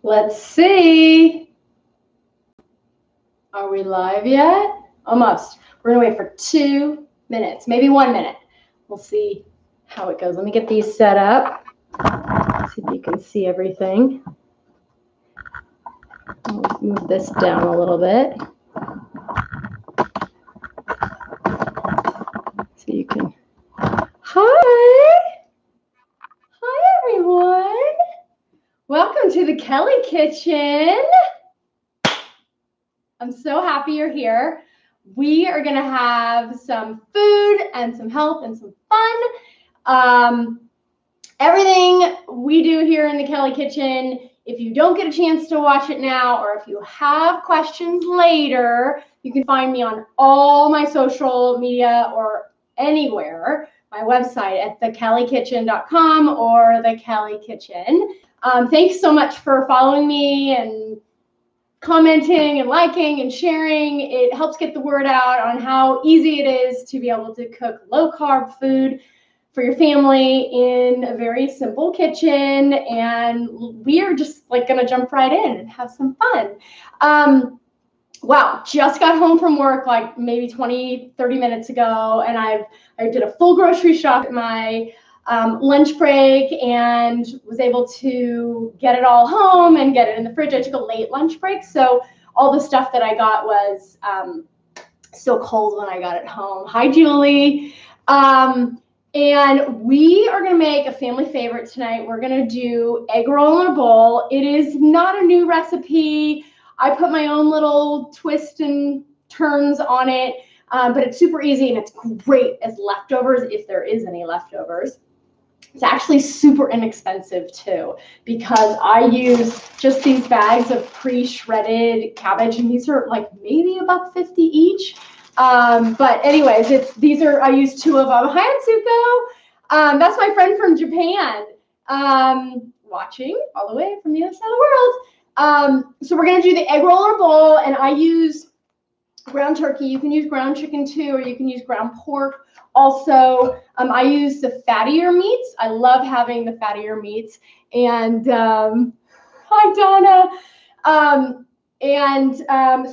Let's see. Are we live yet? Almost. We're gonna wait for 2 minutes, maybe 1 minute. We'll see how it goes. Let me get these set up. See if you can see everything. I'll move this down a little bit. So you can. Hi. Hi, everyone. Welcome to the Kellie kitchen. I'm so happy you're here. We are going to have some food and some health and some fun. Everything we do here in the Kellie kitchen, if you don't get a chance to watch it now, or if you have questions later, you can find me on all my social media or anywhere, my website at thekelliekitchen.com or the Kellie Kitchen. Thanks so much for following me and commenting and liking and sharing. It helps get the word out on how easy it is to be able to cook low carb food for your family in a very simple kitchen. And we are just like going to jump right in and have some fun. Wow, just got home from work like maybe 20, 30 minutes ago, and I did a full grocery shop at my lunch break and was able to get it all home and get it in the fridge. I took a late lunch break, so all the stuff that I got was still cold when I got it home. Hi, Julie. And we are going to make a family favorite tonight. We're going to do egg roll in a bowl. It is not a new recipe. I put my own little twist and turns on it, but it's super easy and it's great as leftovers if there is any leftovers. It's actually super inexpensive too, because I use just these bags of pre-shredded cabbage, and these are like maybe $1.50 each. But anyways, I use 2 of them. Hi, Atsuko. That's my friend from Japan, watching all the way from the other side of the world. So we're gonna do the egg roller bowl, and I use ground turkey. You can use ground chicken too, or you can use ground pork. Also, I use the fattier meats. I love having the fattier meats. And hi, Donna.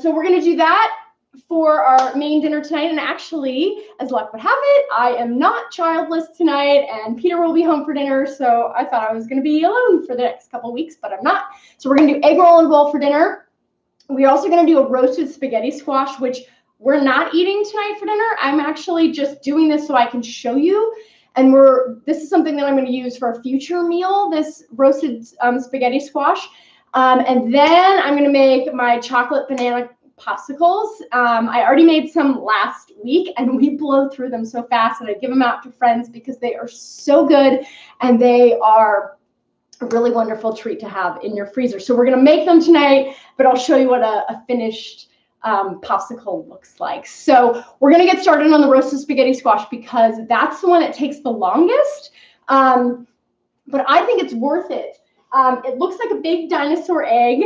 So we're gonna do that for our main dinner tonight. And actually, as luck would have it, I am not childless tonight, and Peter will be home for dinner. So I thought I was going to be alone for the next couple of weeks, but I'm not. So we're going to do egg roll and bowl for dinner. We're also going to do a roasted spaghetti squash, which we're not eating tonight for dinner. I'm actually just doing this so I can show you. And this is something that I'm going to use for a future meal, this roasted spaghetti squash. And then I'm going to make my chocolate banana popsicles. I already made some last week, and we blow through them so fast, and I give them out to friends because they are so good, and they are a really wonderful treat to have in your freezer. So we're going to make them tonight, but I'll show you what a finished popsicle looks like. So we're going to get started on the roasted spaghetti squash because that's the one that takes the longest, but I think it's worth it. It looks like a big dinosaur egg.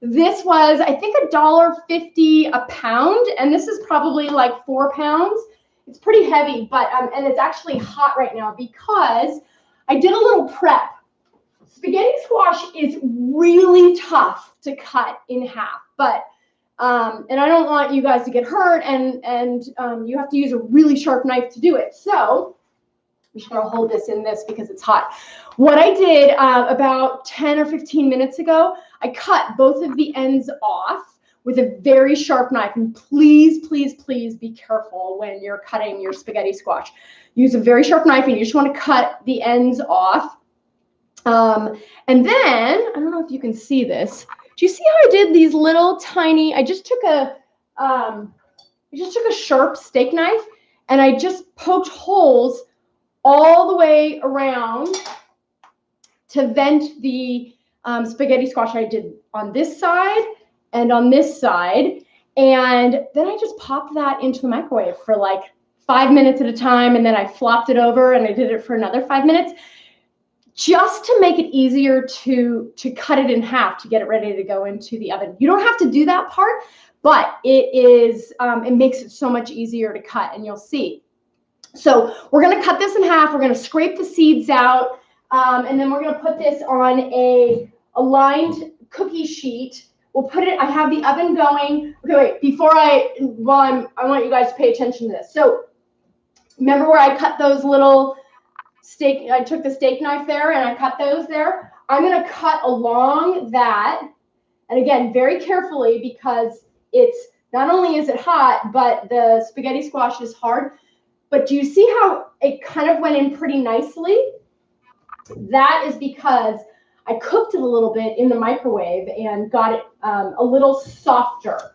This was, I think, $1.50 a pound, and this is probably like 4 pounds. It's pretty heavy, but and it's actually hot right now because I did a little prep. Spaghetti squash is really tough to cut in half, but and I don't want you guys to get hurt, and you have to use a really sharp knife to do it. So I'm just going to hold this in this because it's hot. What I did about 10 or 15 minutes ago, I cut both of the ends off with a very sharp knife. And please, please, please be careful when you're cutting your spaghetti squash. Use a very sharp knife, and you just want to cut the ends off. And then, I don't know if you can see this. Do you see how I did these little tiny, I just took a sharp steak knife, and I just poked holes all the way around to vent the spaghetti squash I did on this side and on this side. And then I just popped that into the microwave for like 5 minutes at a time. And then I flopped it over and I did it for another 5 minutes just to make it easier to cut it in half to get it ready to go into the oven. You don't have to do that part, but it makes it so much easier to cut, and you'll see. So we're going to cut this in half. We're going to scrape the seeds out, and then we're going to put this on a a lined cookie sheet. We'll put it, I have the oven going. Okay, wait, I want you guys to pay attention to this. So remember where I cut those little steak, I took the steak knife there and I cut those there. I'm gonna cut along that. And again, very carefully, because it's, not only is it hot, but the spaghetti squash is hard. But do you see how it kind of went in pretty nicely? That is because I cooked it a little bit in the microwave and got it a little softer.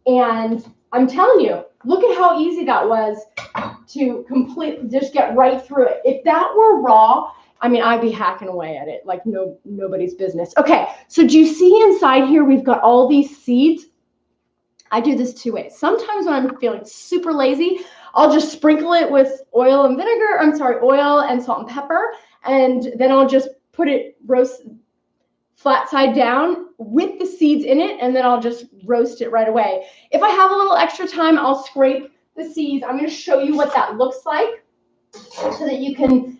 And I'm telling you, look at how easy that was to just get right through it. If that were raw, I mean, I'd be hacking away at it like nobody's business. Okay, so do you see inside here, we've got all these seeds? I do this 2 ways. Sometimes when I'm feeling super lazy, I'll just sprinkle it with oil and salt and pepper, and then I'll just put it roast flat side down with the seeds in it, and then I'll just roast it right away. If I have a little extra time, I'll scrape the seeds. I'm going to show you what that looks like so that you can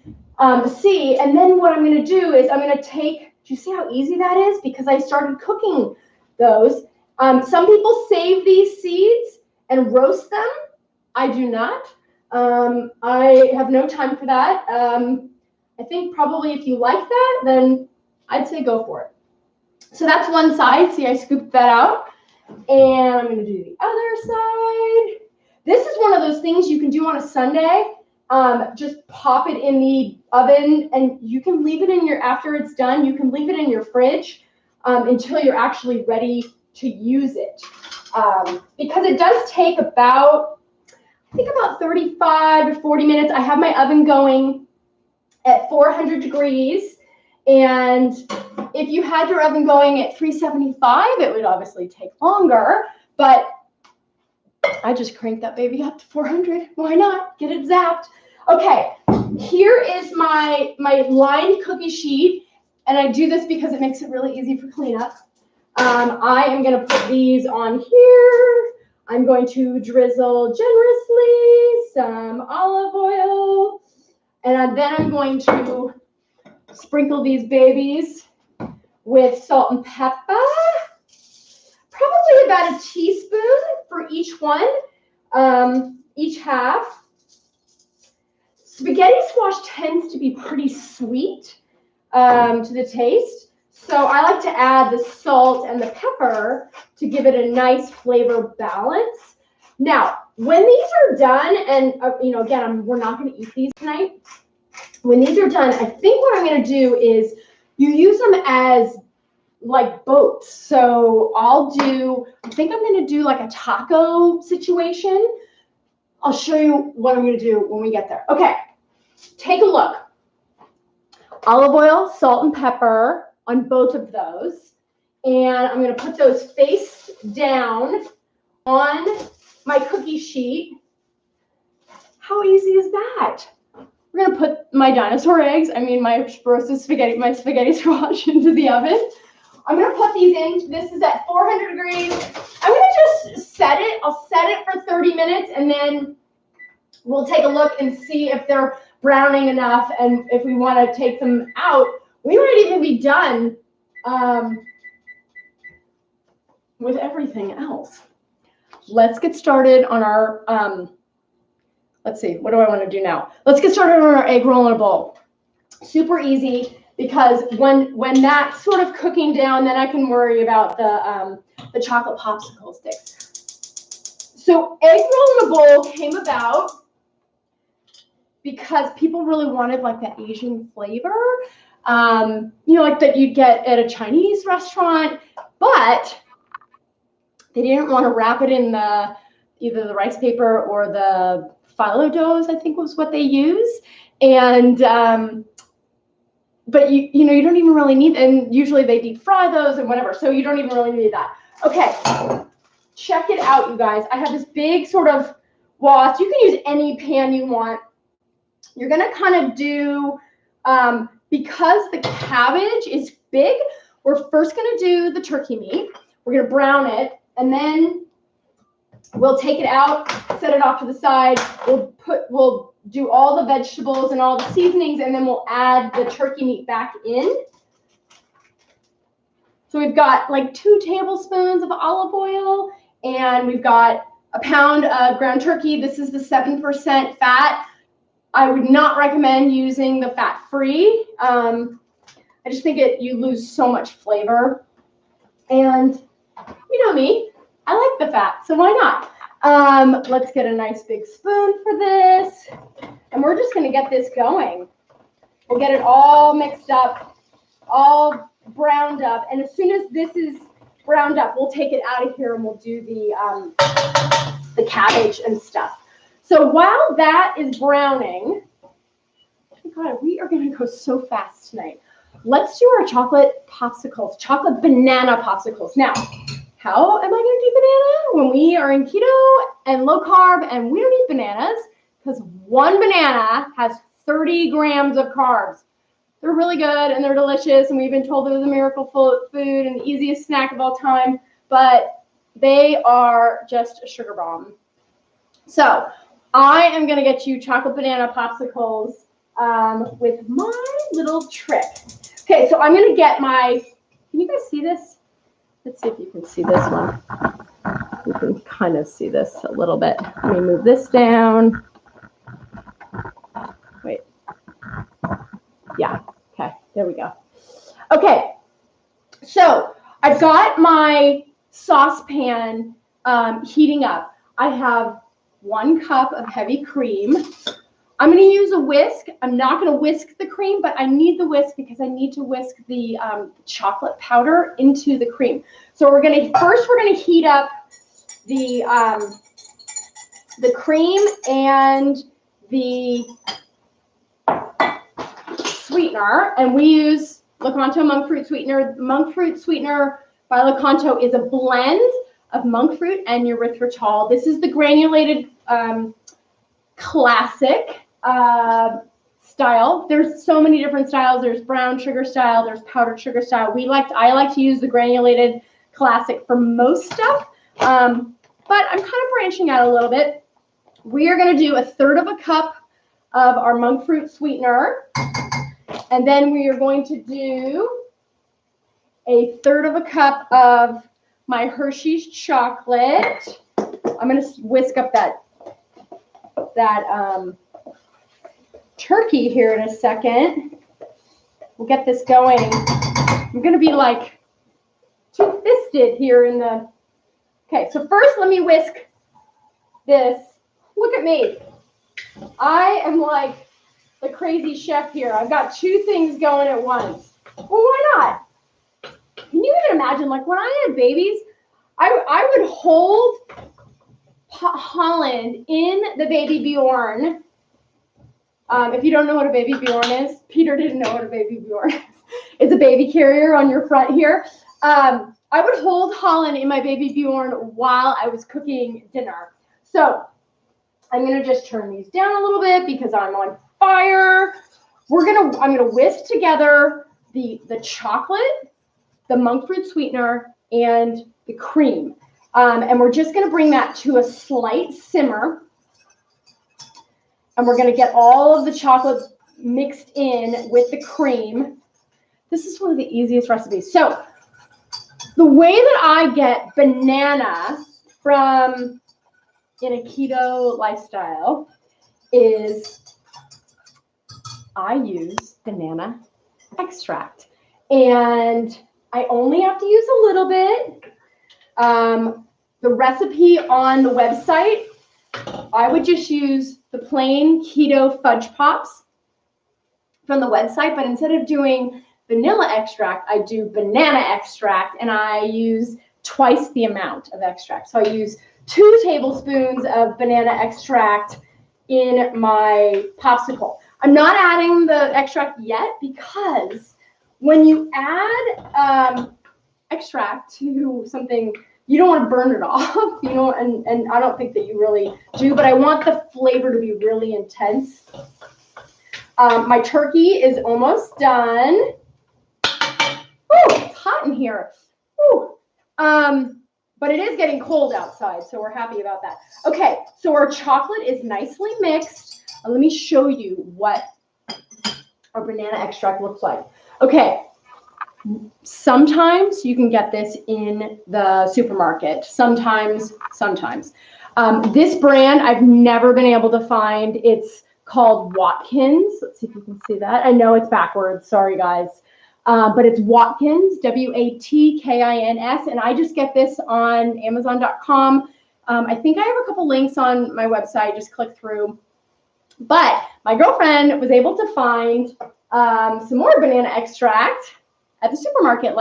see. And then what I'm going to do is I'm going to take, do you see how easy that is? Because I started cooking those. Some people save these seeds and roast them. I do not. I have no time for that. I think probably if you like that, then I'd say go for it. So that's one side. See, I scooped that out. And I'm going to do the other side. This is one of those things you can do on a Sunday. Just pop it in the oven, and you can leave it in after it's done, you can leave it in your fridge until you're actually ready to use it. Because it does take about 35 to 40 minutes. I have my oven going at 400 degrees. And if you had your oven going at 375, it would obviously take longer. But I just cranked that baby up to 400. Why not? Get it zapped. Okay, here is my lined cookie sheet. And I do this because it makes it really easy for cleanup. I am going to put these on here. I'm going to drizzle generously some olive oil. And then I'm going to sprinkle these babies with salt and pepper. Probably about a teaspoon for each one, each half. Spaghetti squash tends to be pretty sweet to the taste. So I like to add the salt and the pepper to give it a nice flavor balance. Now, when these are done, and again, we're not going to eat these tonight. When these are done, I think what I'm going to do is you use them as like boats. So I think I'm going to do like a taco situation. I'll show you what I'm going to do when we get there. Okay, take a look. Olive oil, salt and pepper on both of those. And I'm going to put those face down on my cookie sheet. How easy is that? We're going to put my dinosaur eggs, my roasted spaghetti, my spaghetti squash into the oven. I'm going to put these in. This is at 400 degrees. I'm going to just set it. I'll set it for 30 minutes, and then we'll take a look and see if they're browning enough, and if we want to take them out. We might even be done with everything else. Let's get started on our, let's see, what do I want to do now? Let's get started on our egg roll in a bowl. Super easy, because when that's sort of cooking down, then I can worry about the chocolate popsicle sticks. So egg roll in a bowl came about because people really wanted like that Asian flavor, like that you'd get at a Chinese restaurant, but they didn't want to wrap it in either the rice paper or the phyllo doughs, I think was what they use. And but you don't even really need, and usually they deep fry those and whatever, so you don't even really need that. Okay, check it out, you guys. I have this big sort of wash. You can use any pan you want. You're gonna kind of do, because the cabbage is big, we're first gonna do the turkey meat. We're gonna brown it, and then we'll take it out, set it off to the side. We'll do all the vegetables and all the seasonings, and then we'll add the turkey meat back in. So we've got like 2 tablespoons of olive oil, and we've got a pound of ground turkey. This is the 7% fat. I would not recommend using the fat-free. I just think you lose so much flavor. And you know me, I like the fat, so why not? Let's get a nice big spoon for this. And we're just gonna get this going. We'll get it all mixed up, all browned up. And as soon as this is browned up, we'll take it out of here and we'll do the cabbage and stuff. So while that is browning, oh God, we are gonna go so fast tonight. Let's do our chocolate popsicles, chocolate banana popsicles. Now, how am I going to do banana when we are in keto and low carb and we don't eat bananas? Because one banana has 30 grams of carbs. They're really good and they're delicious, and we've been told they're the miracle food and the easiest snack of all time, but they are just a sugar bomb. So I am going to get you chocolate banana popsicles with my little trick. Okay, so I'm going to get my, can you guys see this? Let's see if you can see this one. You can kind of see this a little bit. Let me move this down. Wait. Yeah, okay, there we go. Okay, so I've got my saucepan heating up. I have 1 cup of heavy cream. I'm going to use a whisk. I'm not going to whisk the cream, but I need the whisk because I need to whisk the chocolate powder into the cream. So we're going to heat up the cream and the sweetener, and we use Lakanto monk fruit sweetener. Monk fruit sweetener by Lakanto is a blend of monk fruit and erythritol. This is the granulated classic style. There's so many different styles. There's brown sugar style. There's powdered sugar style. I like to use the granulated classic for most stuff, but I'm kind of branching out a little bit. We are going to do 1/3 cup of our monk fruit sweetener, and then we are going to do 1/3 cup of my Hershey's chocolate. I'm going to whisk up that turkey here in a second. We'll get this going. I'm going to be like two-fisted here in the... Okay, so first let me whisk this. Look at me. I am like the crazy chef here. I've got 2 things going at once. Well, why not? Can you even imagine, like when I had babies, I would hold Holland in the baby Bjorn. If you don't know what a baby Bjorn is, Peter didn't know what a baby Bjorn is. It's a baby carrier on your front here. I would hold Holland in my baby Bjorn while I was cooking dinner. So I'm going to just turn these down a little bit because I'm on fire. I'm going to whisk together the chocolate, the monk fruit sweetener, and the cream. And we're just going to bring that to a slight simmer. And we're going to get all of the chocolate mixed in with the cream. This is one of the easiest recipes. So the way that I get banana from in a keto lifestyle is I use banana extract. And I only have to use a little bit. The recipe on the website, I would just use the plain keto fudge pops from the website, but instead of doing vanilla extract, I do banana extract, and I use twice the amount of extract. So I use 2 tablespoons of banana extract in my popsicle. I'm not adding the extract yet because when you add extract to something, you don't want to burn it off, you know, and I don't think that you really do, but I want the flavor to be really intense. My turkey is almost done. Ooh, it's hot in here. Ooh. But it is getting cold outside, so we're happy about that. Okay, so our chocolate is nicely mixed. Let me show you what our banana extract looks like. Okay, Sometimes you can get this in the supermarket. Sometimes. This brand I've never been able to find. It's called Watkins. Let's see if you can see that. I know it's backwards. Sorry, guys. But it's Watkins, Watkins, and I just get this on Amazon.com. I think I have a couple links on my website. Just click through. But my girlfriend was able to find some more banana extract at the supermarket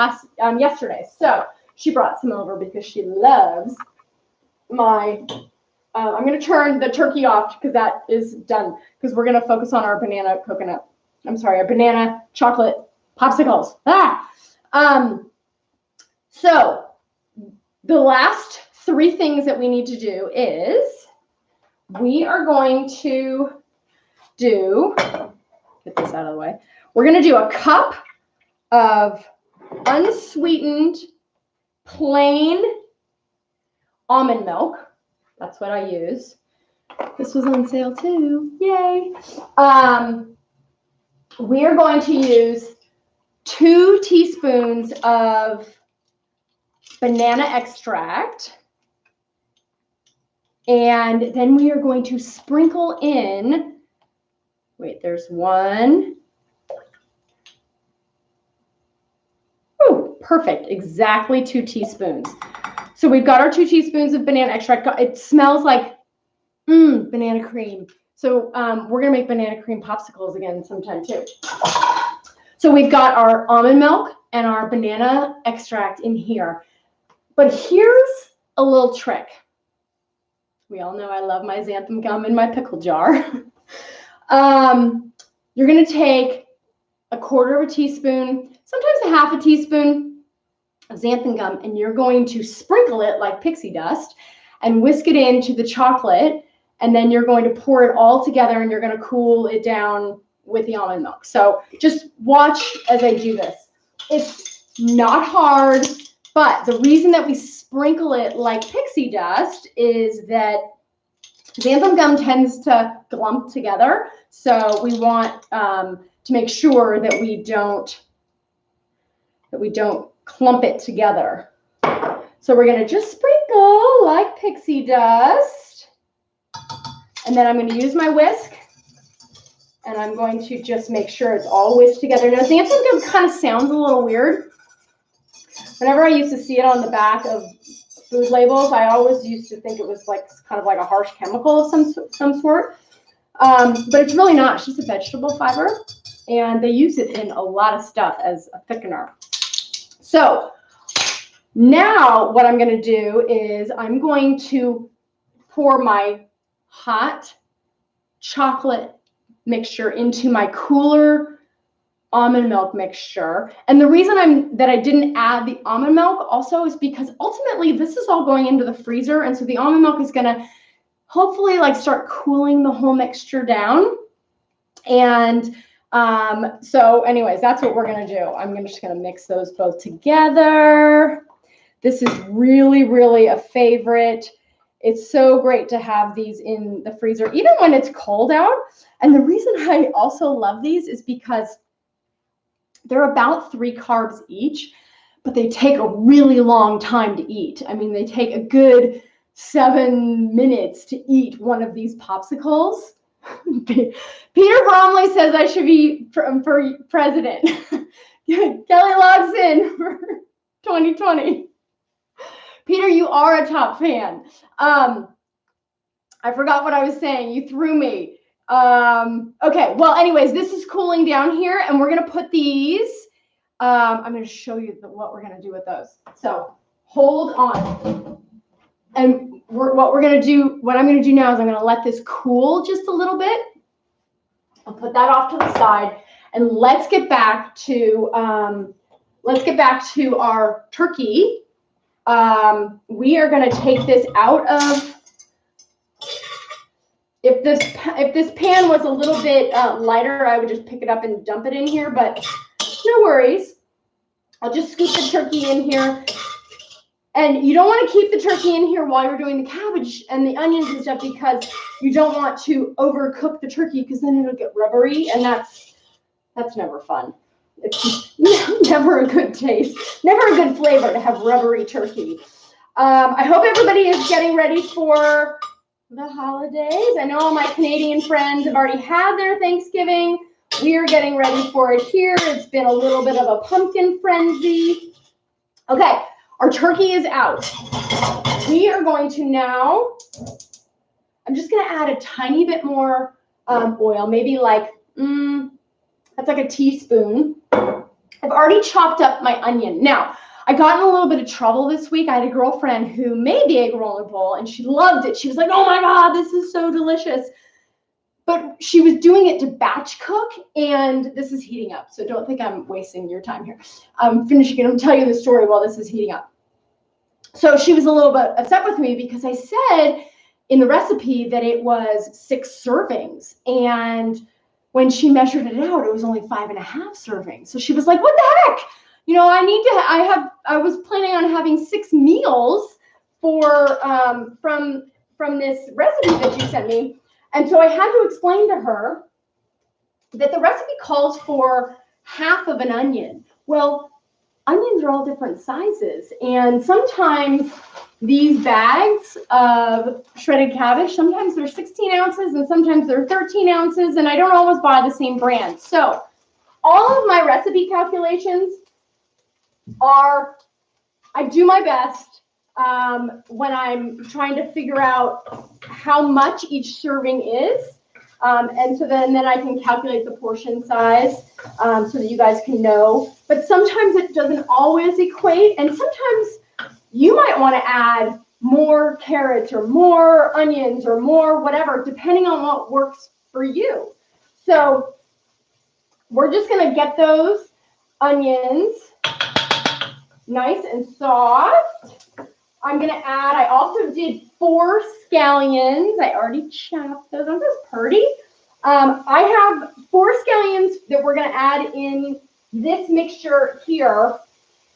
yesterday. So she brought some over because she loves my, I'm going to turn the turkey off because that is done, because we're going to focus on our banana chocolate popsicles. So the last 3 things that we need to do is we are going to get this out of the way. We're going to do a cup of unsweetened plain almond milk. That's what I use. This was on sale too. Yay. We are going to use 2 teaspoons of banana extract. And then we are going to sprinkle in, wait, there's 1. Ooh, perfect, exactly 2 teaspoons. So we've got our 2 teaspoons of banana extract. It smells like banana cream. So we're gonna make banana cream popsicles again sometime too. So we've got our almond milk and our banana extract in here. But here's a little trick. We all know I love my xanthan gum in my pickle jar. You're going to take a 1/4 teaspoon, sometimes a 1/2 teaspoon of xanthan gum, and you're going to sprinkle it like pixie dust and whisk it into the chocolate, and then you're going to pour it all together and you're going to cool it down with the almond milk. So just watch as I do this. It's not hard. But the reason that we sprinkle it like pixie dust is that xanthan gum tends to clump together. So we want to make sure that we don't clump it together. So we're going to just sprinkle like pixie dust. And then I'm going to use my whisk. And I'm going to just make sure it's all whisked together. Now, xanthan gum kind of sounds a little weird. Whenever I used to see it on the back of food labels, I always used to think it was like kind of like a harsh chemical of some sort. But it's really not. It's just a vegetable fiber, and they use it in a lot of stuff as a thickener. So now what I'm going to do is I'm going to pour my hot chocolate mixture into my cooler almond milk mixture. And the reason I didn't add the almond milk also is because ultimately this is all going into the freezer, and so the almond milk is going to hopefully like start cooling the whole mixture down. And so anyways, that's what we're going to do. I'm just going to mix those both together. This is really, really a favorite. It's so great to have these in the freezer, even when it's cold out. And the reason I also love these is because they're about 3 carbs each, but they take a really long time to eat. I mean, they take a good 7 minutes to eat one of these popsicles. Peter Bromley says I should be for president. Kellie logs in for 2020. Peter, you are a top fan. I forgot what I was saying. You threw me. Okay, well, anyways, this is cooling down here, and we're going to put these, I'm going to show you what we're going to do with those. So hold on. And what I'm going to do now is I'm going to let this cool just a little bit. I'll put that off to the side, and let's get back to our turkey. We are going to take this out of. If this pan was a little bit lighter, I would just pick it up and dump it in here, but no worries. I'll just scoop the turkey in here. And you don't want to keep the turkey in here while you're doing the cabbage and the onions and stuff, because you don't want to overcook the turkey, because then it'll get rubbery, and that's never fun. It's never a good taste, never a good flavor to have rubbery turkey. I hope everybody is getting ready for the holidays. I know all my Canadian friends have already had their Thanksgiving. We are getting ready for it here. It's been a little bit of a pumpkin frenzy. Okay, our turkey is out. We are going to now, I'm just going to add a tiny bit more oil, maybe like, that's like a teaspoon. I've already chopped up my onion. Now, I got in a little bit of trouble this week. I had a girlfriend who made the egg roller bowl, and she loved it. She was like, oh my God, this is so delicious. But she was doing it to batch cook, and this is heating up. So don't think I'm wasting your time here. I'm finishing it. I'm telling you the story while this is heating up. So she was a little bit upset with me because I said in the recipe that it was 6 servings. And when she measured it out, it was only 5.5 servings. So she was like, what the heck? You know, I was planning on having 6 meals for, from this recipe that you sent me. And so I had to explain to her that the recipe calls for half of an onion. Well, onions are all different sizes. And sometimes these bags of shredded cabbage, sometimes they're 16 ounces and sometimes they're 13 ounces. And I don't always buy the same brand. So all of my recipe calculations are, I do my best when I'm trying to figure out how much each serving is. And so then I can calculate the portion size so that you guys can know. But sometimes it doesn't always equate. And sometimes you might want to add more carrots or more onions or more whatever, depending on what works for you. So we're just going to get those onions nice and soft. I'm going to add, I also did 4 scallions. I already chopped those. Aren't those pretty? I have 4 scallions that we're going to add in this mixture here.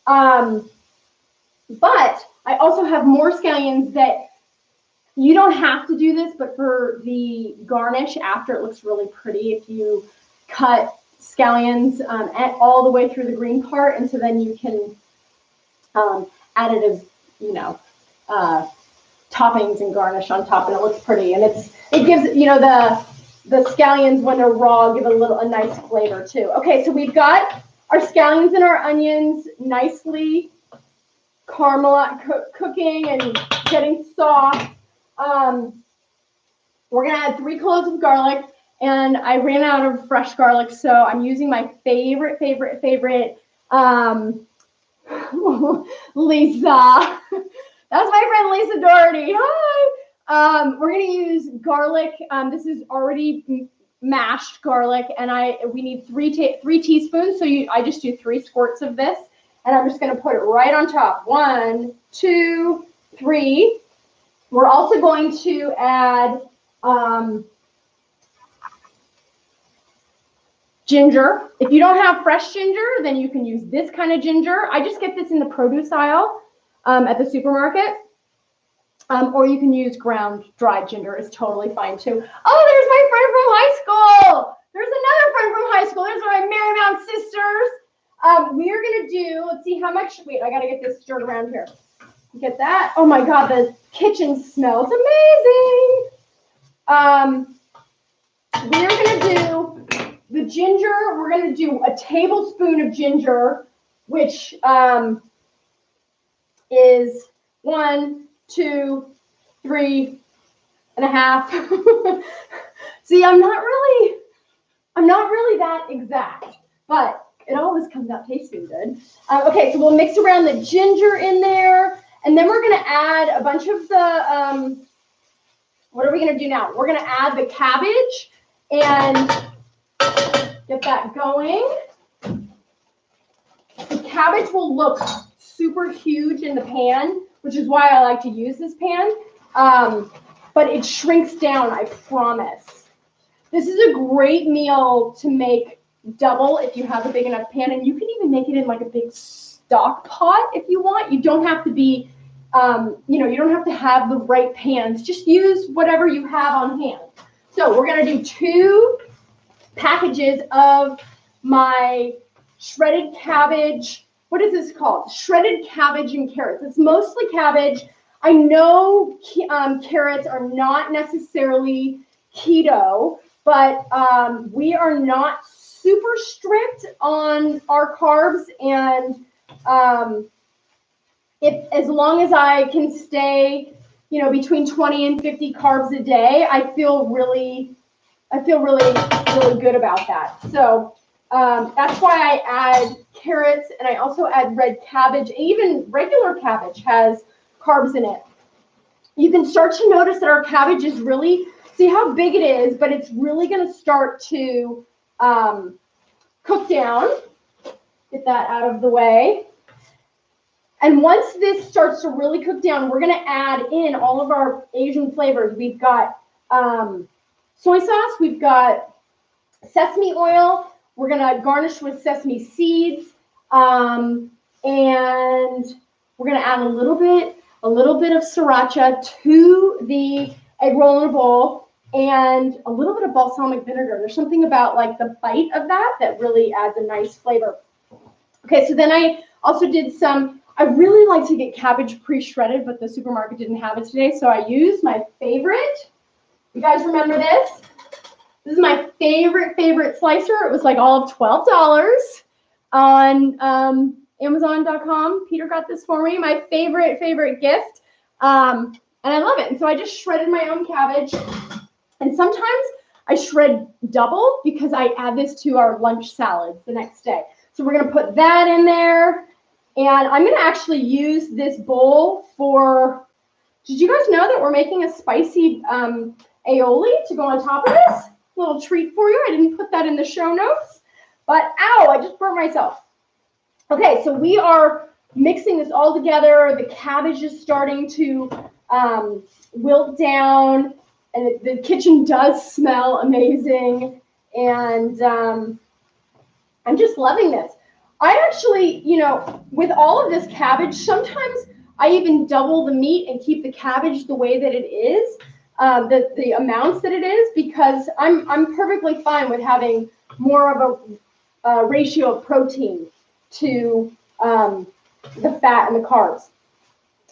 But I also have more scallions that you don't have to do this, but for the garnish after, it looks really pretty if you cut scallions all the way through the green part. And so then you can add it as, you know, toppings and garnish on top, and it looks pretty. And it gives, you know, the scallions when they're raw give a nice flavor too. Okay, so we've got our scallions and our onions nicely cooking and getting soft. We're gonna add 3 cloves of garlic, and I ran out of fresh garlic, so I'm using my favorite Lisa. That's my friend Lisa Doherty. Hi. We're gonna use garlic. This is already mashed garlic, and we need 3 teaspoons. So I just do 3 squirts of this, and I'm just gonna put it right on top. 1, 2, 3. We're also going to add ginger. If you don't have fresh ginger, then you can use this kind of ginger. I just get this in the produce aisle at the supermarket. Or you can use ground dried ginger. It's totally fine too. Oh, there's my friend from high school. There's another friend from high school. There's my Marymount sisters. We are going to do, let's see how much, wait, I got to get this stirred around here. Get that? Oh my God, the kitchen smells amazing. We're going to do the ginger. We're going to do a tablespoon of ginger, which is 1, 2, 3 and a half. See, I'm not really that exact, but it always comes out tasting good. Okay, so we'll mix around the ginger in there, and then we're going to add a bunch of the, what are we going to do now? We're going to add the cabbage and get that going. The cabbage will look super huge in the pan, which is why I like to use this pan, but it shrinks down, I promise. This is a great meal to make double if you have a big enough pan, and you can even make it in like a big stock pot if you want. You don't have to be, you don't have to have the right pans. Just use whatever you have on hand. So we're going to do 2 packages of my shredded cabbage. What is this called? Shredded cabbage and carrots. It's mostly cabbage. I know carrots are not necessarily keto, but we are not super strict on our carbs, and as long as I can stay, between 20 and 50 carbs a day, I feel really good about that. So that's why I add carrots, and I also add red cabbage. Even regular cabbage has carbs in it. You can start to notice that our cabbage is really, see how big it is, but it's really going to start to cook down. Get that out of the way. And once this starts to really cook down, we're going to add in all of our Asian flavors. We've got soy sauce. We've got sesame oil. We're going to garnish with sesame seeds. And we're going to add a little bit of sriracha to the egg roll in a bowl, and a little bit of balsamic vinegar. There's something about like the bite of that really adds a nice flavor. Okay, so then I also did I really like to get cabbage pre-shredded, but the supermarket didn't have it today, so I used my favorite. You guys remember this? This is my favorite slicer. It was like all of $12 on Amazon.com. Peter got this for me. My favorite gift. And I love it. And so I just shredded my own cabbage. And sometimes I shred double because I add this to our lunch salads the next day. So we're going to put that in there. And I'm going to actually use this bowl for, did you guys know that we're making a spicy aioli to go on top of this? Little treat for you. I didn't put that in the show notes. But ow, I just burnt myself. Okay, so we are mixing this all together. The cabbage is starting to wilt down, and the kitchen does smell amazing. And I'm just loving this. I actually, with all of this cabbage, sometimes I even double the meat and keep the cabbage the way that it is, the amounts that it is, because I'm perfectly fine with having more of a ratio of protein to the fat and the carbs.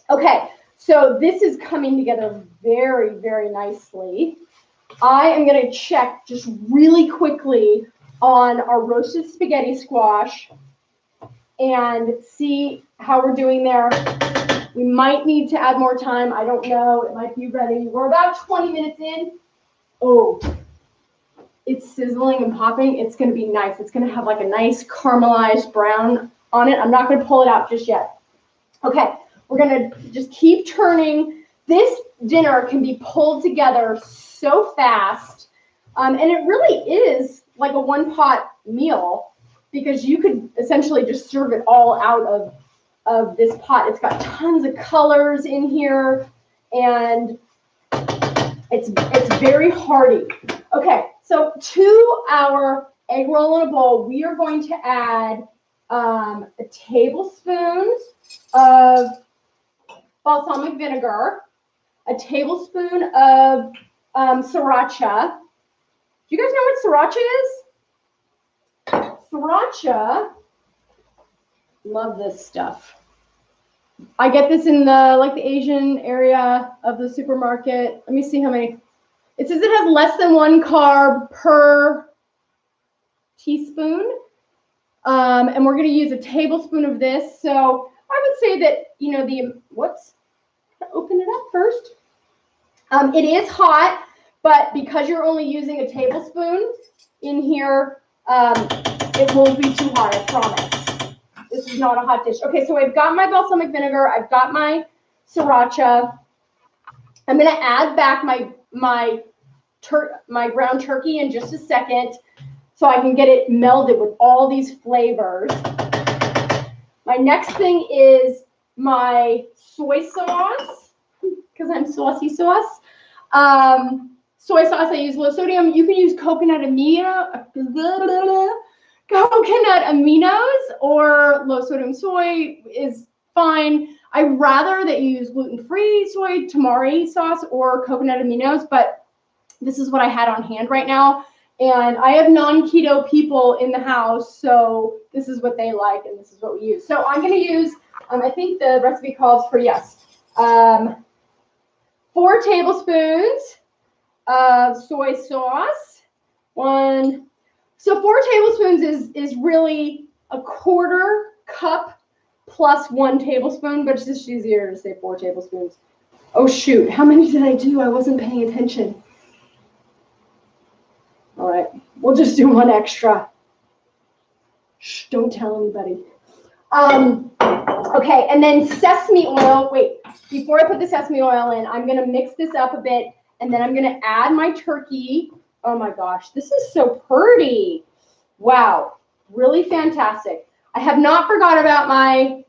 Okay, so this is coming together very, very nicely. I am going to check just really quickly on our roasted spaghetti squash and see how we're doing there. We might need to add more time. I don't know. It might be ready. We're about 20 minutes in. Oh, it's sizzling and popping. It's going to be nice. It's going to have like a nice caramelized brown on it. I'm not going to pull it out just yet. Okay, we're going to just keep turning. This dinner can be pulled together so fast. And it really is like a one-pot meal, because you could essentially just serve it all out of this pot. It's got tons of colors in here, and it's very hearty. Okay, so to our egg roll in a bowl, we are going to add a tablespoon of balsamic vinegar, a tablespoon of sriracha. Do you guys know what sriracha is? Sriracha, love this stuff. I get this in the Asian area of the supermarket. Let me see how many. It says it has less than 1 carb per teaspoon. And we're going to use a tablespoon of this. So I would say that, whoops, open it up first. It is hot, but because you're only using a tablespoon in here, it won't be too hot, I promise. This is not a hot dish. Okay, so I've got my balsamic vinegar. I've got my sriracha. I'm going to add back my ground turkey in just a second so I can get it melded with all these flavors. My next thing is my soy sauce, because I'm saucy sauce. Soy sauce, I use low sodium. You can use coconut aminos, or low sodium soy is fine. I'd rather that you use gluten-free soy tamari sauce or coconut aminos, but this is what I had on hand right now. And I have non-keto people in the house, so this is what they like, and this is what we use. So I'm going to use, I think the recipe calls for, 4 tablespoons of soy sauce. So 4 tablespoons is really a 1/4 cup plus 1 tablespoon, but it's just easier to say 4 tablespoons. Oh shoot, how many did I do? I wasn't paying attention. All right, we'll just do 1 extra. Shh, don't tell anybody. Okay, and then sesame oil. Wait, before I put the sesame oil in, I'm gonna mix this up a bit, and then I'm gonna add my turkey. Oh my gosh, this is so pretty. Wow, really fantastic. I have not forgot about my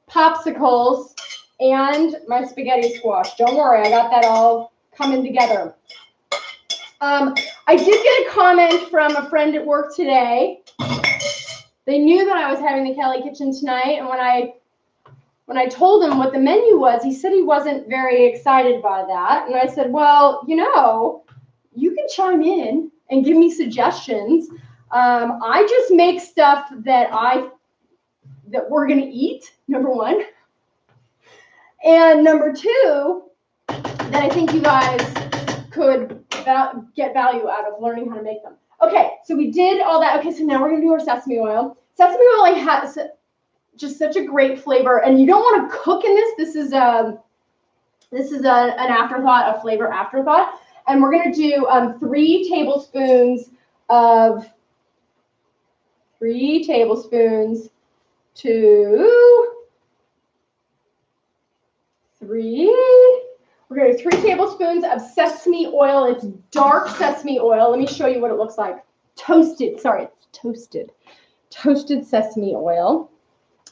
popsicles and my spaghetti squash. Don't worry, I got that all coming together. I did get a comment from a friend at work today. They knew that I was having the Kellie Kitchen tonight, and when I told him what the menu was, he said he wasn't very excited by that. And I said, well, you know, you can chime in and give me suggestions. I just make stuff that we're gonna eat, number 1. And number 2, that I think you guys could get value out of learning how to make them. Okay, so we did all that. Okay, so now we're gonna do our sesame oil. Sesame oil has just such a great flavor, and you don't want to cook in this. This is an afterthought, a flavor afterthought. And we're gonna do 3 tablespoons to 3. We're going to do 3 tablespoons of sesame oil. It's dark sesame oil. Let me show you what it looks like. Toasted sesame oil.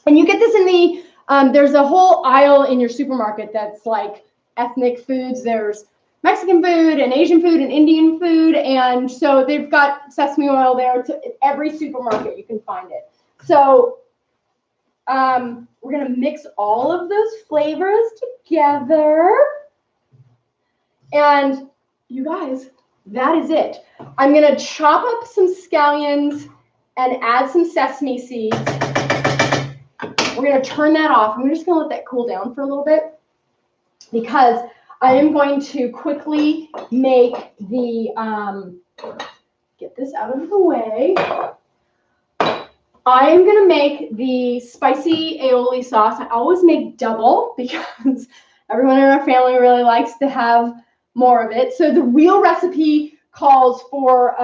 And you get this in the, there's a whole aisle in your supermarket that's like ethnic foods. There's Mexican food and Asian food and Indian food. And so they've got sesame oil there. In every supermarket you can find it. So we're going to mix all of those flavors together. And you guys, that is it. I'm going to chop up some scallions and add some sesame seeds. We're going to turn that off. I'm just going to let that cool down for a little bit because I am going to quickly make the, get this out of the way. I am going to make the spicy aioli sauce. I always make double because everyone in our family really likes to have more of it. So the real recipe calls for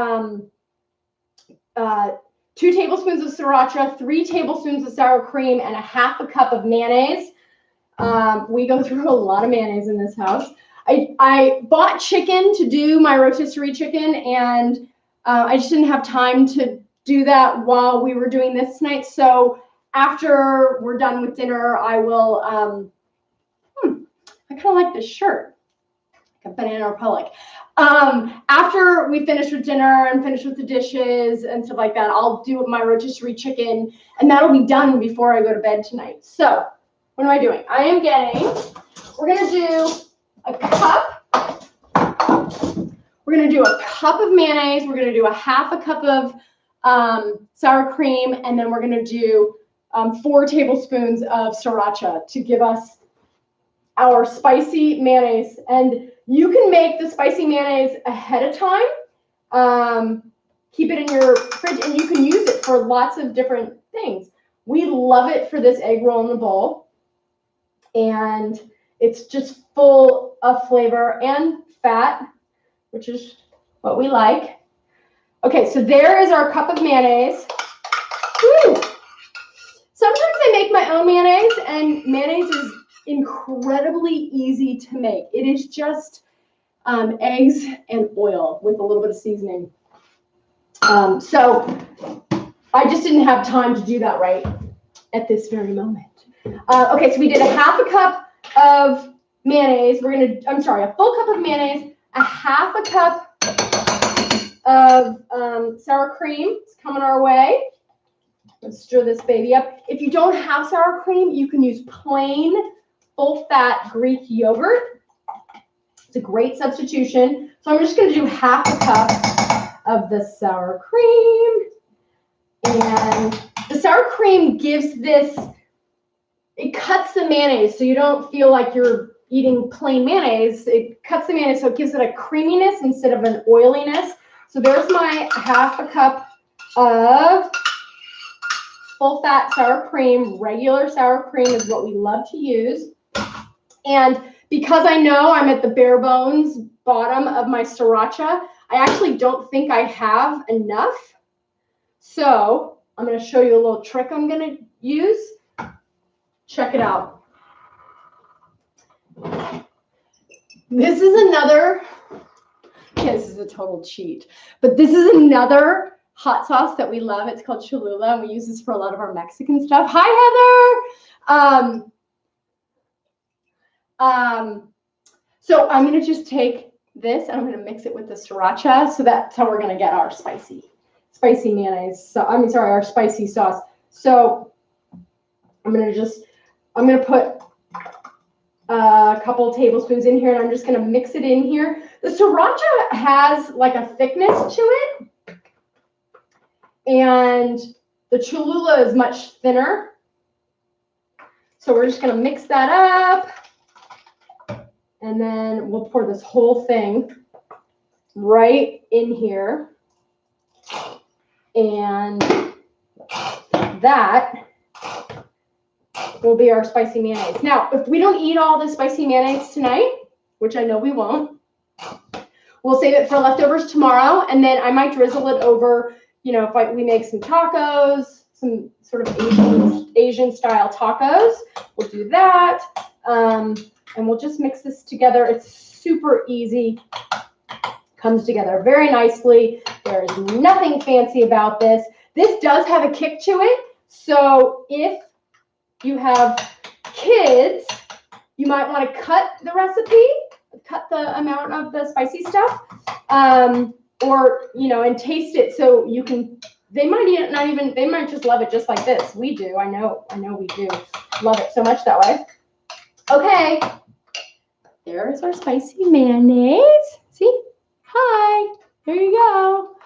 2 tablespoons of sriracha, 3 tablespoons of sour cream, and 1/2 cup of mayonnaise. We go through a lot of mayonnaise in this house. I bought chicken to do my rotisserie chicken, and I just didn't have time to do that while we were doing this tonight. So after we're done with dinner, I will, I kind of like this shirt, like a Banana Republic. After we finish with dinner and finish with the dishes and stuff like that, I'll do my rotisserie chicken, and that'll be done before I go to bed tonight. So what am I doing? I am getting, we're going to do a cup. We're going to do a cup of mayonnaise. We're going to do 1/2 cup of sour cream, and then we're going to do 4 tablespoons of sriracha to give us our spicy mayonnaise. And you can make the spicy mayonnaise ahead of time. Keep it in your fridge, and you can use it for lots of different things. We love it for this egg roll in the bowl, and it's just full of flavor and fat, which is what we like. Okay, so there is our cup of mayonnaise. Woo! Sometimes I make my own mayonnaise, and mayonnaise is incredibly easy to make. It is just eggs and oil with a little bit of seasoning. So I just didn't have time to do that right at this very moment. Okay, so we did 1/2 cup of mayonnaise. We're gonna, I'm sorry, a full cup of mayonnaise, 1/2 cup of sour cream. It's coming our way. Let's stir this baby up. If you don't have sour cream, you can use plain full-fat Greek yogurt. It's a great substitution. So I'm just going to do 1/2 cup of the sour cream. And the sour cream gives this, it cuts the mayonnaise so you don't feel like you're eating plain mayonnaise. It cuts the mayonnaise so it gives it a creaminess instead of an oiliness. So there's my half a cup of full fat sour cream. Regular sour cream is what we love to use. And because I know I'm at the bare bones bottom of my sriracha, I actually don't think I have enough. So I'm going to show you a little trick I'm going to use. Check it out. This is another, this is a total cheat, but this is another hot sauce that we love. It's called Cholula, and we use this for a lot of our Mexican stuff. Hi, Heather. So I'm going to just take this and I'm going to mix it with the sriracha. So that's how we're going to get our spicy mayonnaise. So our spicy sauce. So I'm going to put a couple tablespoons in here, and I'm just going to mix it in here. The sriracha has like a thickness to it, and the Cholula is much thinner. So we're just going to mix that up, and then we'll pour this whole thing right in here. And that will be our spicy mayonnaise. Now, if we don't eat all the spicy mayonnaise tonight, which I know we won't, we'll save it for leftovers tomorrow, and then I might drizzle it over, you know, if we make some tacos, some sort of Asian style tacos, we'll do that, and we'll just mix this together. It's super easy. Comes together very nicely. There is nothing fancy about this. This does have a kick to it, so if you have kids, you might want to cut the recipe, cut the amount of the spicy stuff, or, you know, and taste it so you can, they might just love it just like this. We do. I know we do love it so much that way. Okay. There's our spicy mayonnaise. See? Hi. There you go.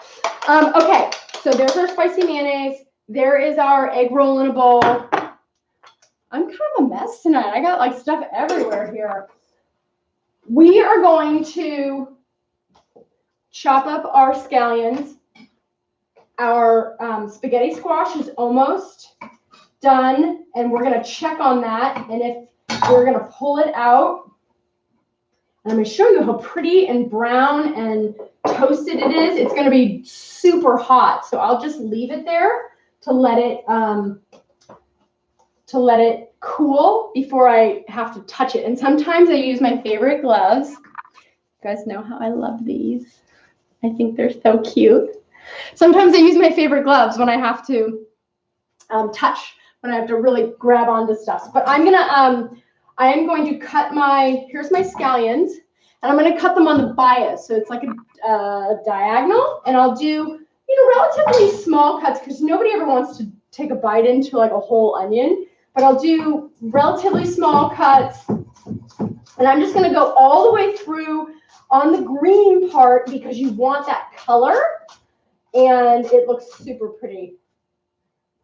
Okay. So there's our spicy mayonnaise. There is our egg roll in a bowl. I'm kind of a mess tonight. I got like stuff everywhere here. We are going to chop up our scallions. Our spaghetti squash is almost done, and we're going to check on that. And if we're going to pull it out, and I'm going to show you how pretty and brown and toasted it is. It's going to be super hot, so I'll just leave it there to let it cool before I have to touch it. And sometimes I use my favorite gloves. You guys know how I love these. I think they're so cute. Sometimes I use my favorite gloves when I have to touch, when I have to really grab onto stuff. But I am going to cut here's my scallions, and I'm going to cut them on the bias. So it's like a diagonal, and I'll do, you know, relatively small cuts because nobody ever wants to take a bite into like a whole onion. But I'll do relatively small cuts, and I'm just going to go all the way through on the green part because you want that color, and it looks super pretty.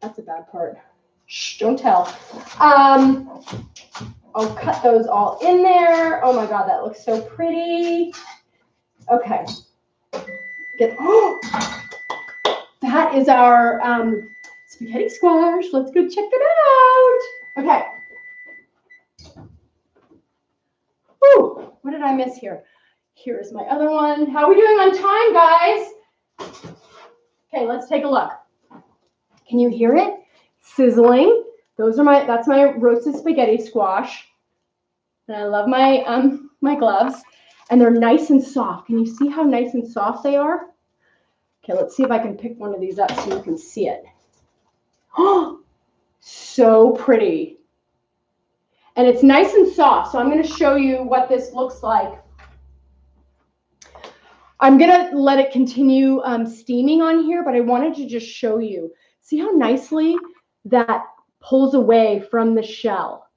That's a bad part. Shh, don't tell. I'll cut those all in there. Oh my God, that looks so pretty. Okay. That is our spaghetti squash. Let's go check it out. Okay. Ooh, what did I miss here? Here's my other one. How are we doing on time, guys? Okay, let's take a look. Can you hear it? Sizzling. That's my roasted spaghetti squash. And I love my my gloves. And they're nice and soft. Can you see how nice and soft they are? Okay, let's see if I can pick one of these up so you can see it. Oh, so pretty. And it's nice and soft. So I'm going to show you what this looks like. I'm going to let it continue steaming on here, but I wanted to just show you. See how nicely that pulls away from the shell.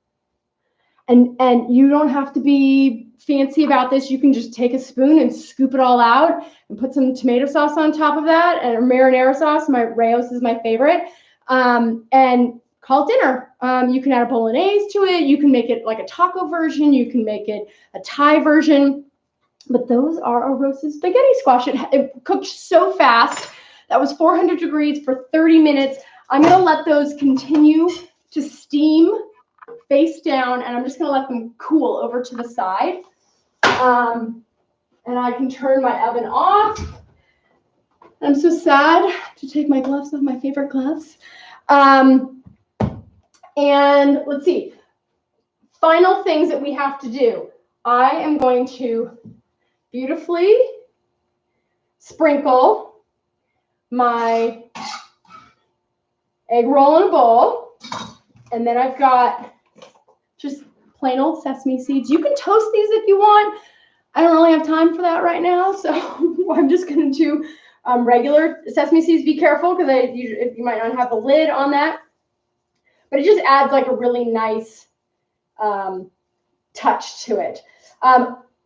And you don't have to be fancy about this. You can just take a spoon and scoop it all out and put some tomato sauce on top of that, and marinara sauce. My Rao's is my favorite. and call it dinner. You can add a bolognese to it. You can make it like a taco version. You can make it a Thai version. But those are a roasted spaghetti squash. It cooked so fast. That was 400 degrees for 30 minutes. I'm going to let those continue to steam face down, and I'm just going to let them cool over to the side. And I can turn my oven off. I'm so sad to take my gloves off, my favorite gloves. And let's see. Final things that we have to do. I am going to beautifully sprinkle my egg roll in a bowl. And then I've got just plain old sesame seeds. You can toast these if you want. I don't really have time for that right now, so I'm just going to do regular sesame seeds. Be careful because you might not have the lid on that. But it just adds like a really nice touch to it.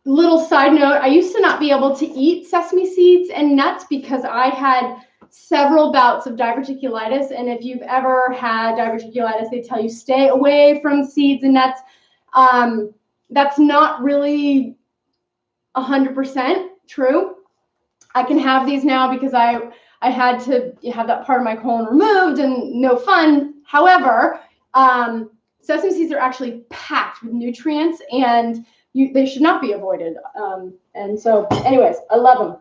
Little side note, I used to not be able to eat sesame seeds and nuts because I had several bouts of diverticulitis. And if you've ever had diverticulitis, they tell you stay away from seeds and nuts. That's not really 100% true. I can have these now because I had to have that part of my colon removed and no fun. However, sesame seeds are actually packed with nutrients and they should not be avoided. And so anyways, I love them.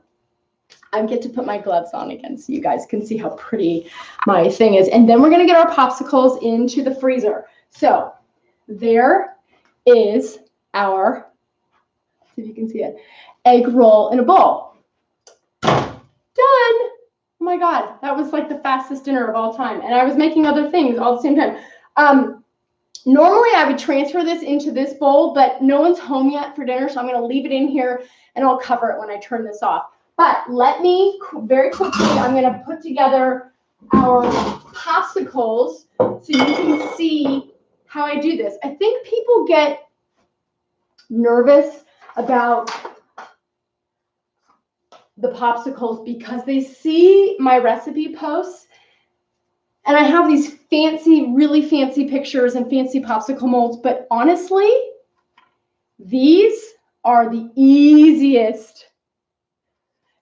I get to put my gloves on again so you guys can see how pretty my thing is. And then we're going to get our popsicles into the freezer. So there is our, see if you can see it, egg roll in a bowl. Done. Oh my God, that was like the fastest dinner of all time. And I was making other things all at the same time. Normally I would transfer this into this bowl, but no one's home yet for dinner, so I'm going to leave it in here and I'll cover it when I turn this off. But let me, very quickly, I'm going to put together our popsicles so you can see how I do this. I think people get nervous about the popsicles because they see my recipe posts and I have these fancy, really fancy pictures and fancy popsicle molds, but honestly, these are the easiest.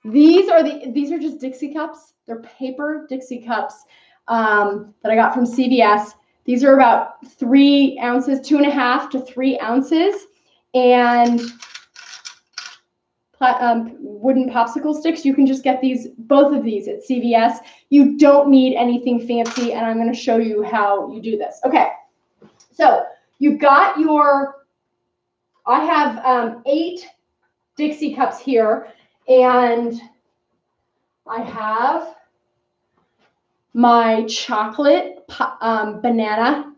These are just Dixie cups. They're paper Dixie cups that I got from CVS. These are about 3 ounces, 2.5 to 3 ounces, and wooden popsicle sticks. You can just get these, both of these at CVS. You don't need anything fancy, and I'm going to show you how you do this. Okay, so you've got your, I have 8 Dixie cups here, and I have my chocolate banana.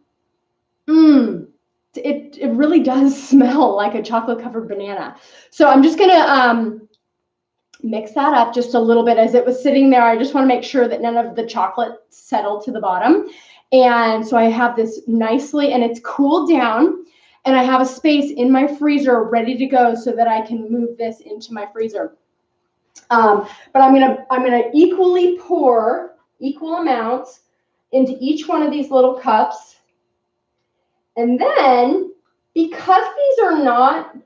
It really does smell like a chocolate covered banana. So I'm just gonna mix that up just a little bit. As it was sitting there, I just want to make sure that none of the chocolate settled to the bottom. And so I have this nicely, and it's cooled down, and I have a space in my freezer ready to go so that I can move this into my freezer. But I'm gonna equally pour equal amounts into each one of these little cups. And then, because these are not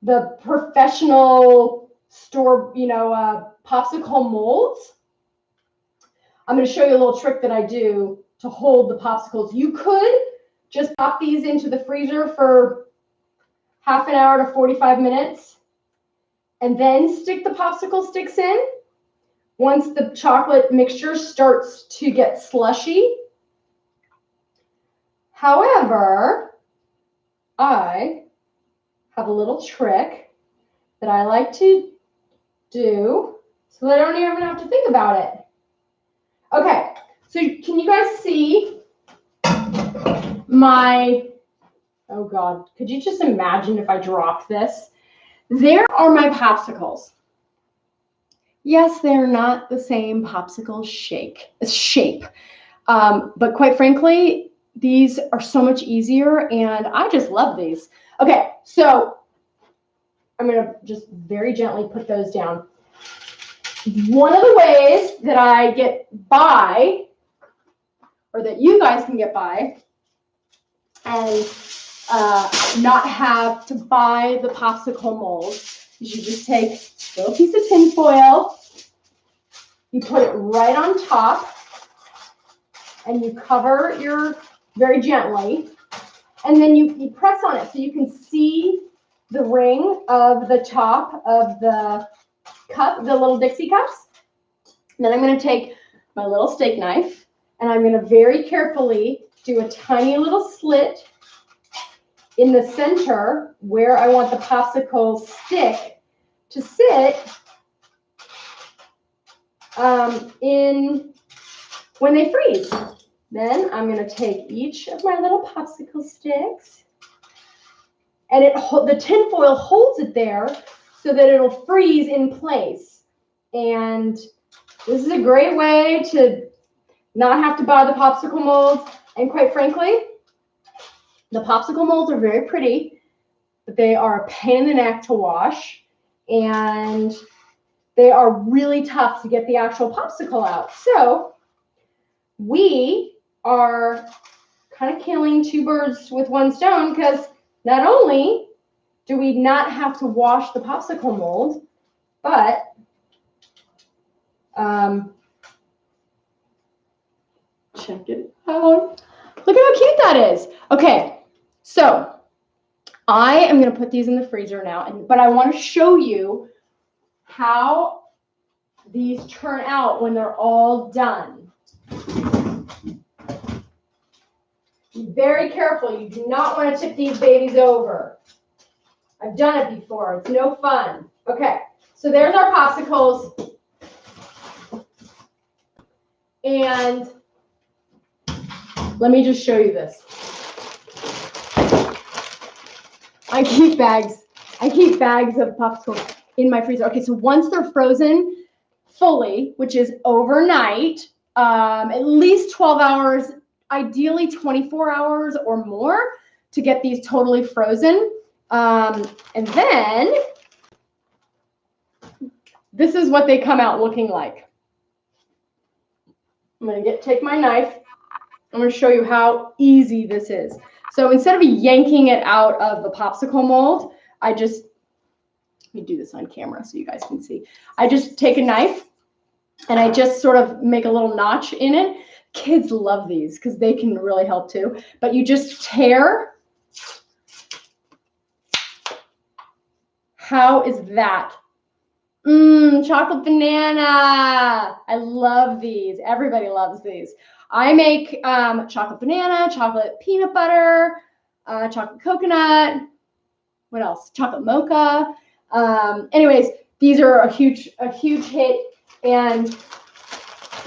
the professional store, popsicle molds, I'm going to show you a little trick that I do to hold the popsicles. You could just pop these into the freezer for half an hour to 45 minutes and then stick the popsicle sticks in. Once the chocolate mixture starts to get slushy. However, I have a little trick that I like to do so that I don't even have to think about it. Okay, so can you guys see my, oh God, could you just imagine if I dropped this? There are my popsicles. Yes, they're not the same popsicle shape, but quite frankly, these are so much easier, and I just love these. Okay, so I'm going to just very gently put those down. One of the ways that I get by or that you guys can get by and not have to buy the popsicle mold, is you just take a little piece of tin foil, you put it right on top, and you cover your very gently, and then you press on it so you can see the ring of the top of the cup, the little Dixie cups. And then I'm going to take my little steak knife, and I'm going to very carefully do a tiny little slit in the center where I want the popsicle stick to sit in when they freeze. Then I'm going to take each of my little popsicle sticks, and the tin foil holds it there so that it'll freeze in place. And this is a great way to not have to buy the popsicle molds. And quite frankly, the popsicle molds are very pretty, but they are a pain in the neck to wash, and they are really tough to get the actual popsicle out. So we are kind of killing two birds with one stone, because not only do we not have to wash the popsicle mold, but check it out. Look at how cute that is. Okay, so I am going to put these in the freezer now, but I want to show you how these turn out when they're all done. Be very careful. You do not want to tip these babies over. I've done it before. It's no fun. Okay, so there's our popsicles. And let me just show you this. I keep bags of popsicles in my freezer. Okay, so once they're frozen fully, which is overnight, at least 12 hours, ideally 24 hours or more to get these totally frozen. And then this is what they come out looking like. I'm going to take my knife. I'm going to show you how easy this is. So instead of yanking it out of the popsicle mold, let me do this on camera so you guys can see. I just take a knife and I just sort of make a little notch in it. Kids love these because they can really help too. But you just tear. How is that? Chocolate banana. I love these. Everybody loves these. I make chocolate banana, chocolate peanut butter, chocolate coconut. What else? Chocolate mocha. Anyways, these are a huge hit and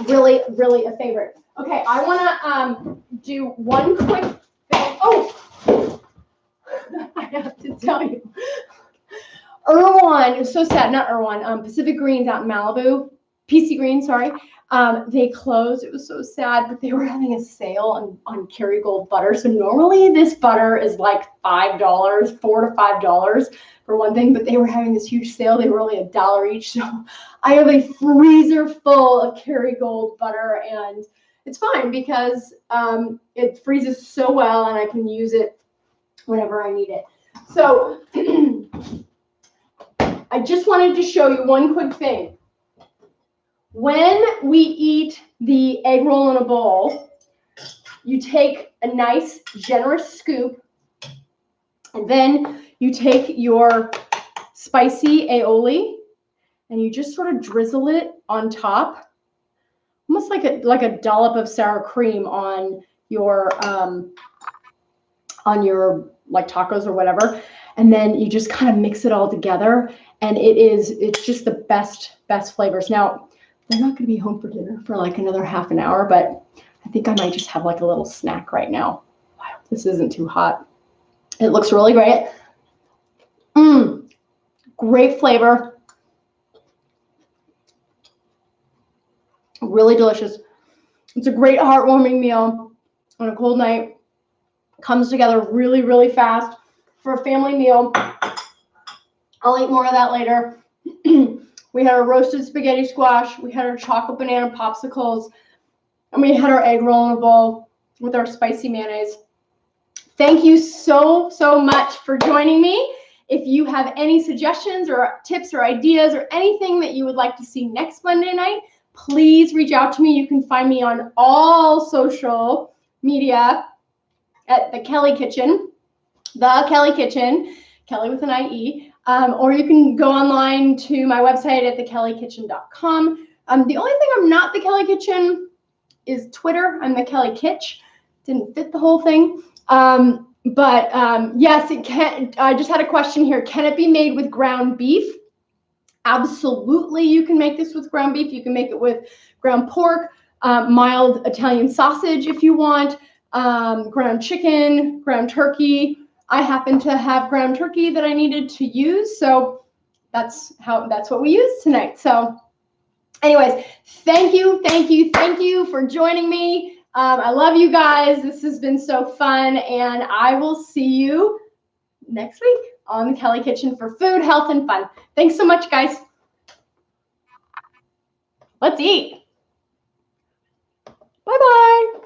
really, really a favorite. Okay, I want to do one quick thing. Oh, I have to tell you. Erewhon, it was so sad, not Erewhon, Pacific Greens out in Malibu, PC Green, sorry. They closed. It was so sad, but they were having a sale on Kerrygold butter. So normally this butter is like $5, $4 to $5 for one thing, but they were having this huge sale. They were only $1 each. So I have a freezer full of Kerrygold butter, and it's fine because it freezes so well and I can use it whenever I need it. So I just wanted to show you one quick thing. When we eat the egg roll in a bowl, you take a nice, generous scoop, and then you take your spicy aioli, and you just sort of drizzle it on top, almost like a dollop of sour cream on your like tacos or whatever, and then you just kind of mix it all together, and it's just the best flavors. Now, they're not going to be home for dinner for like another half an hour, but I think I might just have like a little snack right now. I hope this isn't too hot. It looks really great. Great flavor. Really delicious. It's a great heartwarming meal on a cold night. Comes together really, really fast for a family meal. I'll eat more of that later. We had our roasted spaghetti squash. We had our chocolate banana popsicles. And we had our egg roll in a bowl with our spicy mayonnaise. Thank you so, so much for joining me. If you have any suggestions or tips or ideas or anything that you would like to see next Monday night, please reach out to me. You can find me on all social media at the Kellie Kitchen, Kellie with an IE, or you can go online to my website at thekelliekitchen.com. The only thing I'm not the Kellie Kitchen is Twitter. I'm the Kellie Kitch. Didn't fit the whole thing. Yes, it can. I just had a question here. Can it be made with ground beef? Absolutely, you can make this with ground beef. You can make it with ground pork, mild Italian sausage if you want, ground chicken, ground turkey. I happen to have ground turkey that I needed to use, so that's what we used tonight. So anyways, thank you for joining me. I love you guys. This has been so fun, and I will see you next week on the Kellie Kitchen for food, health, and fun. Thanks so much, guys. Let's eat. Bye-bye.